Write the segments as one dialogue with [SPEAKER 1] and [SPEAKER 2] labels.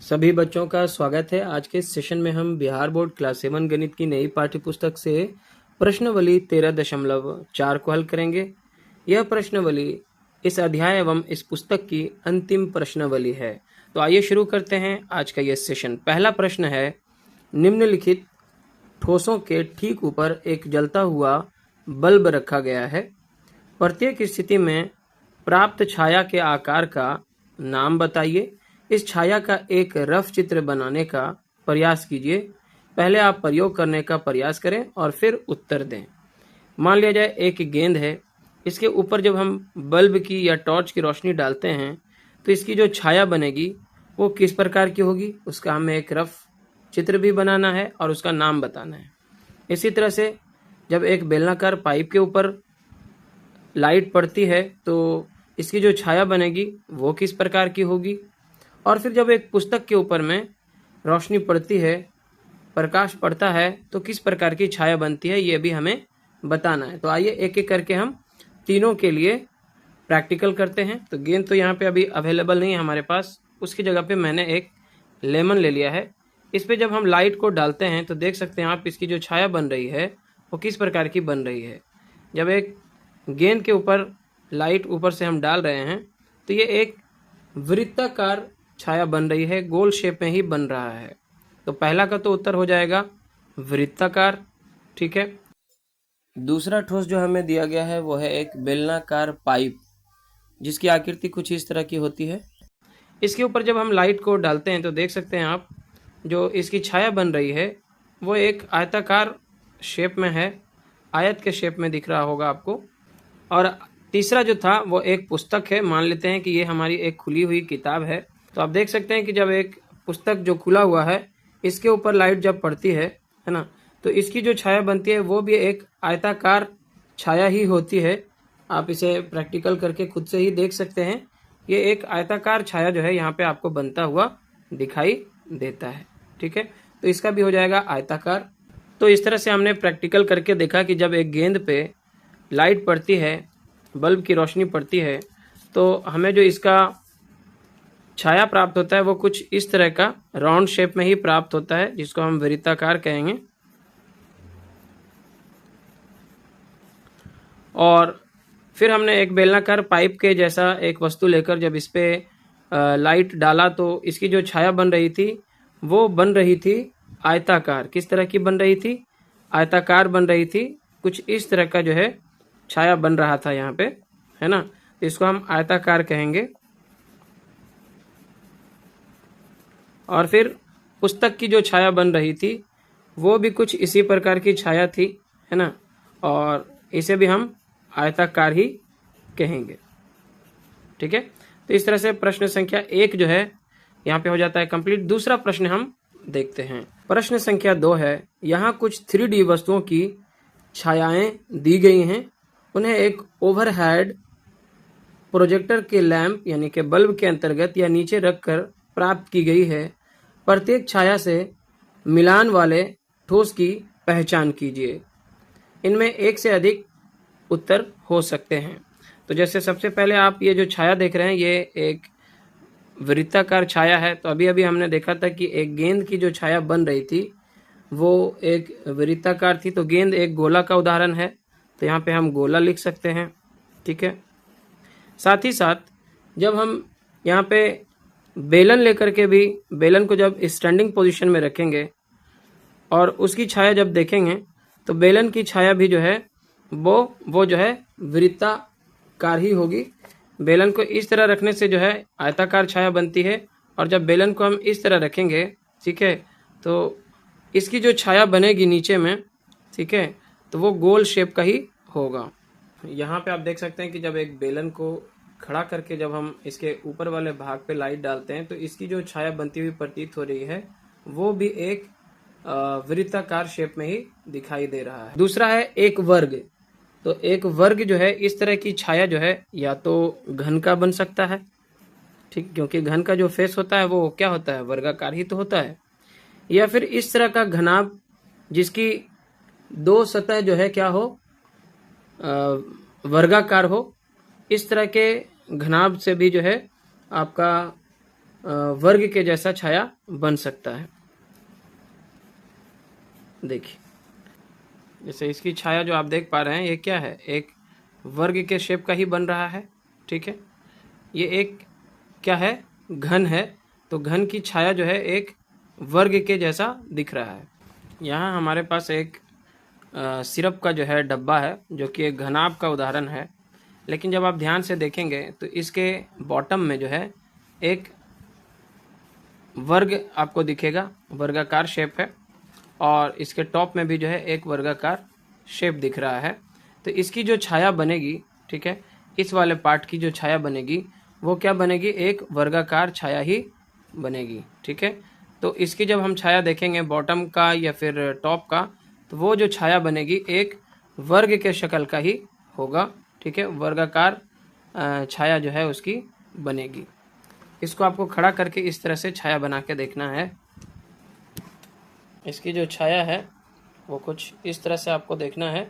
[SPEAKER 1] सभी बच्चों का स्वागत है। आज के इस सेशन में हम बिहार बोर्ड क्लास 7 गणित की नई पाठ्यपुस्तक से प्रश्नवली 13.4 को हल करेंगे। यह प्रश्नवली इस अध्याय एवं इस पुस्तक की अंतिम प्रश्नवली है। तो आइए शुरू करते हैं आज का यह सेशन। पहला प्रश्न है, निम्नलिखित ठोसों के ठीक ऊपर एक जलता हुआ बल्ब रखा गया है। प्रत्येक स्थिति में प्राप्त छाया के आकार का नाम बताइए। इस छाया का एक रफ चित्र बनाने का प्रयास कीजिए। पहले आप प्रयोग करने का प्रयास करें और फिर उत्तर दें। मान लिया जाए एक गेंद है, इसके ऊपर जब हम बल्ब की या टॉर्च की रोशनी डालते हैं तो इसकी जो छाया बनेगी वो किस प्रकार की होगी, उसका हमें एक रफ चित्र भी बनाना है और उसका नाम बताना है। इसी तरह से जब एक बेलनाकार पाइप के ऊपर लाइट पड़ती है तो इसकी जो छाया बनेगी वो किस प्रकार की होगी, और फिर जब एक पुस्तक के ऊपर में रोशनी पड़ती है, प्रकाश पड़ता है तो किस प्रकार की छाया बनती है, ये भी हमें बताना है। तो आइए एक एक करके हम तीनों के लिए प्रैक्टिकल करते हैं। तो गेंद तो यहाँ पे अभी अवेलेबल नहीं है हमारे पास, उसकी जगह पे मैंने एक लेमन ले लिया है। इस पे जब हम लाइट को डालते हैं तो देख सकते हैं आप, इसकी जो छाया बन रही है वो किस प्रकार की बन रही है। जब एक गेंद के ऊपर लाइट ऊपर से हम डाल रहे हैं तो ये एक वृत्ताकार छाया बन रही है, गोल शेप में ही बन रहा है। तो पहला का तो उत्तर हो जाएगा वृत्ताकार। ठीक है। दूसरा ठोस जो हमें दिया गया है वो है एक बेलनाकार पाइप, जिसकी आकृति कुछ इस तरह की होती है। इसके ऊपर जब हम लाइट को डालते हैं तो देख सकते हैं आप, जो इसकी छाया बन रही है वो एक आयताकार शेप में है, आयत के शेप में दिख रहा होगा आपको। और तीसरा जो था वो एक पुस्तक है। मान लेते हैं कि ये हमारी एक खुली हुई किताब है। तो आप देख सकते हैं कि जब एक पुस्तक जो खुला हुआ है, इसके ऊपर लाइट जब पड़ती है ना, तो इसकी जो छाया बनती है वो भी एक आयताकार छाया ही होती है। आप इसे प्रैक्टिकल करके खुद से ही देख सकते हैं। ये एक आयताकार छाया जो है यहाँ पे आपको बनता हुआ दिखाई देता है। ठीक है, तो इसका भी हो जाएगा आयताकार। तो इस तरह से हमने प्रैक्टिकल करके देखा कि जब एक गेंद पे लाइट पड़ती है, बल्ब की रोशनी पड़ती है, तो हमें जो इसका छाया प्राप्त होता है वो कुछ इस तरह का राउंड शेप में ही प्राप्त होता है, जिसको हम वृत्ताकार कहेंगे। और फिर हमने एक बेलनाकार पाइप के जैसा एक वस्तु लेकर जब इस पे लाइट डाला तो इसकी जो छाया बन रही थी वो बन रही थी आयताकार। किस तरह की बन रही थी? आयताकार बन रही थी। कुछ इस तरह का जो है छाया बन रहा था यहाँ पे, है ना। तो इसको हम आयताकार कहेंगे। और फिर पुस्तक की जो छाया बन रही थी वो भी कुछ इसी प्रकार की छाया थी, है ना, और इसे भी हम आयताकार ही कहेंगे। ठीक है, तो इस तरह से प्रश्न संख्या 1 जो है यहाँ पे हो जाता है कंप्लीट। दूसरा प्रश्न हम देखते हैं। प्रश्न संख्या 2 है, यहाँ कुछ 3D वस्तुओं की छायाएं दी गई हैं। उन्हें एक ओवरहेड प्रोजेक्टर के लैंप यानी कि बल्ब के अंतर्गत या नीचे रखकर प्राप्त की गई है। प्रत्येक छाया से मिलान वाले ठोस की पहचान कीजिए। इनमें एक से अधिक उत्तर हो सकते हैं। तो जैसे सबसे पहले आप ये जो छाया देख रहे हैं ये एक वृत्ताकार छाया है। तो अभी अभी हमने देखा था कि एक गेंद की जो छाया बन रही थी वो एक वृत्ताकार थी। तो गेंद एक गोला का उदाहरण है, तो यहाँ पे हम गोला लिख सकते हैं। ठीक है, साथ ही साथ जब हम यहाँ पे बेलन लेकर के भी, बेलन को जब स्टैंडिंग पोजीशन में रखेंगे और उसकी छाया जब देखेंगे तो बेलन की छाया भी जो है वो जो है वृत्ताकार ही होगी। बेलन को इस तरह रखने से जो है आयताकार छाया बनती है, और जब बेलन को हम इस तरह रखेंगे, ठीक है, तो इसकी जो छाया बनेगी नीचे में, ठीक है, तो वो गोल शेप का ही होगा। यहाँ पे आप देख सकते हैं कि जब एक बेलन को खड़ा करके जब हम इसके ऊपर वाले भाग पे लाइट डालते हैं तो इसकी जो छाया बनती हुई प्रतीत हो रही है वो भी एक वृत्ताकार शेप में ही दिखाई दे रहा है। दूसरा है एक वर्ग। तो एक वर्ग जो है इस तरह की छाया जो है या तो घन का बन सकता है, ठीक, क्योंकि घन का जो फेस होता है वो क्या होता है, वर्गाकार ही तो होता है। या फिर इस तरह का घनाभ जिसकी दो सतह जो है क्या हो, वर्गाकार हो। इस तरह के घनाभ से भी जो है आपका वर्ग के जैसा छाया बन सकता है। देखिए, जैसे इसकी छाया जो आप देख पा रहे हैं, ये क्या है, एक वर्ग के शेप का ही बन रहा है। ठीक है, ये एक क्या है, घन है, तो घन की छाया जो है एक वर्ग के जैसा दिख रहा है। यहाँ हमारे पास एक सिरप का जो है डब्बा है, जो कि एक घनाभ का उदाहरण है। लेकिन जब आप ध्यान से देखेंगे तो इसके बॉटम में जो है एक वर्ग आपको दिखेगा, वर्गाकार शेप है, और इसके टॉप में भी जो है एक वर्गाकार शेप दिख रहा है। तो इसकी जो छाया बनेगी, ठीक है, इस वाले पार्ट की जो छाया बनेगी वो क्या बनेगी, एक वर्गाकार छाया ही बनेगी। ठीक है, तो इसकी जब हम छाया देखेंगे बॉटम का या फिर टॉप का, तो वो जो छाया बनेगी एक वर्ग के शक्ल का ही होगा। ठीक है, वर्गाकार छाया जो है उसकी बनेगी। इसको आपको खड़ा करके इस तरह से छाया बना के देखना है। इसकी जो छाया है वो कुछ इस तरह से आपको देखना है,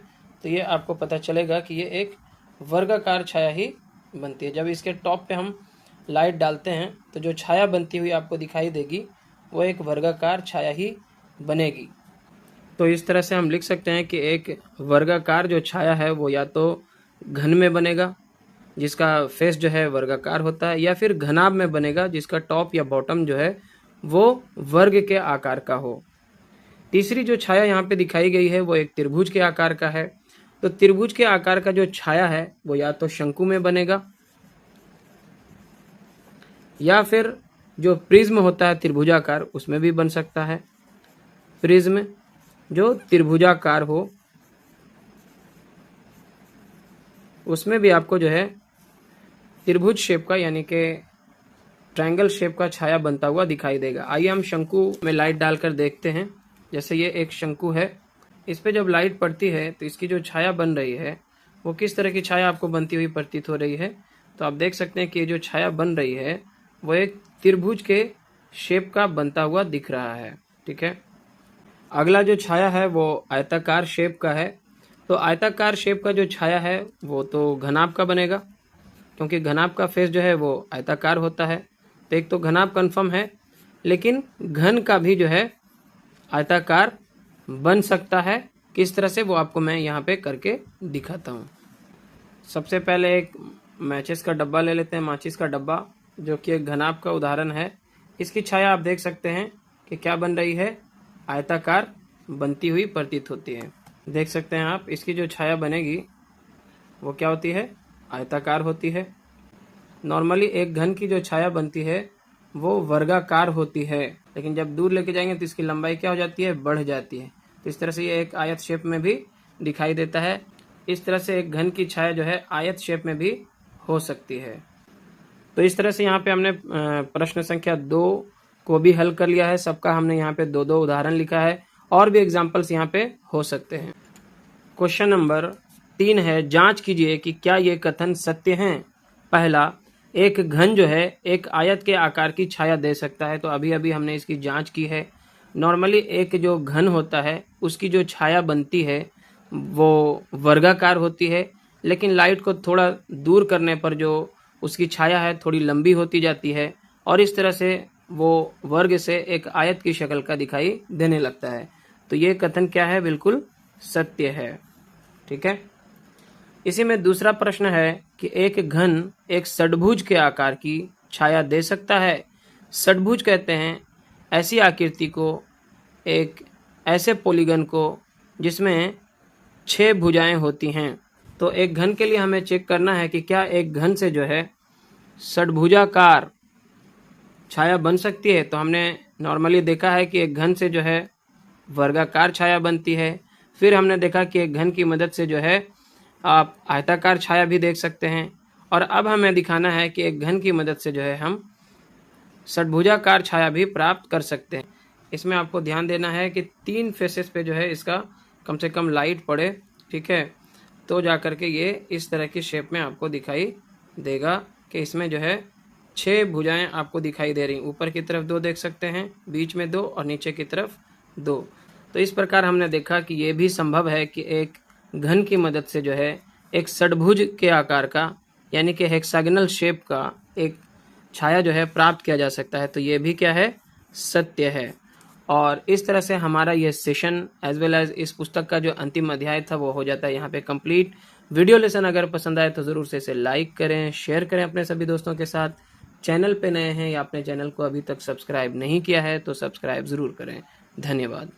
[SPEAKER 1] तो ये आपको पता चलेगा कि ये एक वर्गाकार छाया ही बनती है। जब इसके टॉप पे हम लाइट डालते हैं तो जो छाया बनती हुई आपको दिखाई देगी वो एक वर्गाकार छाया ही बनेगी। तो इस तरह से हम लिख सकते हैं कि एक वर्गाकार जो छाया है वो या तो घन में बनेगा जिसका फेस जो है वर्गाकार होता है, या फिर घनाभ में बनेगा जिसका टॉप या बॉटम जो है वो वर्ग के आकार का हो। तीसरी जो छाया यहाँ पे दिखाई गई है वो एक त्रिभुज के आकार का है। तो त्रिभुज के आकार का जो छाया है वो या तो शंकु में बनेगा, या फिर जो प्रिज्म होता है त्रिभुजाकार उसमें भी बन सकता है। प्रिज्म जो त्रिभुजाकार हो उसमें भी आपको जो है त्रिभुज शेप का यानी कि ट्रायंगल शेप का छाया बनता हुआ दिखाई देगा। आइए हम शंकु में लाइट डालकर देखते हैं। जैसे ये एक शंकु है, इस पे जब लाइट पड़ती है तो इसकी जो छाया बन रही है वो किस तरह की छाया आपको बनती हुई प्रतीत हो रही है। तो आप देख सकते हैं कि ये जो छाया बन रही है वो एक त्रिभुज के शेप का बनता हुआ दिख रहा है। ठीक है, अगला जो छाया है वो आयताकार शेप का है। तो आयताकार शेप का जो छाया है वो तो घनाभ का बनेगा, क्योंकि घनाभ का फेस जो है वो आयताकार होता है। तो एक तो घनाभ कन्फर्म है, लेकिन घन का भी जो है आयताकार बन सकता है। किस तरह से वो आपको मैं यहाँ पे करके दिखाता हूँ। सबसे पहले एक मैचिस का डब्बा ले लेते हैं, माचिस का डब्बा, जो कि एक घनाभ का उदाहरण है। इसकी छाया आप देख सकते हैं कि क्या बन रही है, आयताकार बनती हुई प्रतीत होती है। देख सकते हैं आप, इसकी जो छाया बनेगी वो क्या होती है, आयताकार होती है। नॉर्मली एक घन की जो छाया बनती है वो वर्गाकार होती है, लेकिन जब दूर लेके जाएंगे तो इसकी लंबाई क्या हो जाती है, बढ़ जाती है। तो इस तरह से ये एक आयत शेप में भी दिखाई देता है। इस तरह से एक घन की छाया जो है आयत शेप में भी हो सकती है। तो इस तरह से यहाँ पे हमने प्रश्न संख्या 2 को भी हल कर लिया है। सबका हमने यहाँ पे 2-2 उदाहरण लिखा है, और भी एग्जाम्पल्स यहाँ पे हो सकते हैं। क्वेश्चन नंबर 3 है, जांच कीजिए कि क्या ये कथन सत्य हैं। पहला, एक घन जो है एक आयत के आकार की छाया दे सकता है। तो अभी अभी हमने इसकी जांच की है। नॉर्मली एक जो घन होता है उसकी जो छाया बनती है वो वर्गाकार होती है, लेकिन लाइट को थोड़ा दूर करने पर जो उसकी छाया है थोड़ी लंबी होती जाती है, और इस तरह से वो वर्ग से एक आयत की शक्ल का दिखाई देने लगता है। तो ये कथन क्या है, बिल्कुल सत्य है। ठीक है, इसी में दूसरा प्रश्न है कि एक घन एक षड्भुज के आकार की छाया दे सकता है। षड्भुज कहते हैं ऐसी आकृति को, एक ऐसे पॉलीगन को जिसमें 6 भुजाएं होती हैं। तो एक घन के लिए हमें चेक करना है कि क्या एक घन से जो है षड्भुजाकार छाया बन सकती है। तो हमने नॉर्मली देखा है कि एक घन से जो है वर्गाकार छाया बनती है। फिर हमने देखा कि एक घन की मदद से जो है आप आयताकार छाया भी देख सकते हैं, और अब हमें दिखाना है कि एक घन की मदद से जो है हम षड्भुजाकार छाया भी प्राप्त कर सकते हैं। इसमें आपको ध्यान देना है कि 3 फेसेस पे जो है इसका कम से कम लाइट पड़े। ठीक है, तो जा करके ये इस तरह की शेप में आपको दिखाई देगा कि इसमें जो है 6 भुजाएं आपको दिखाई दे रही। ऊपर की तरफ 2 देख सकते हैं, बीच में 2 और नीचे की तरफ 2। तो इस प्रकार हमने देखा कि ये भी संभव है कि एक घन की मदद से जो है एक षड्भुज के आकार का यानी कि हेक्सागोनल शेप का एक छाया जो है प्राप्त किया जा सकता है। तो ये भी क्या है, सत्य है। और इस तरह से हमारा ये सेशन एज वेल एज इस पुस्तक का जो अंतिम अध्याय था वो हो जाता है यहाँ पे कंप्लीट। वीडियो लेसन अगर पसंद आए तो ज़रूर से इसे लाइक करें, शेयर करें अपने सभी दोस्तों के साथ। चैनल पे नए हैं या अपने चैनल को अभी तक सब्सक्राइब नहीं किया है तो सब्सक्राइब ज़रूर करें। धन्यवाद।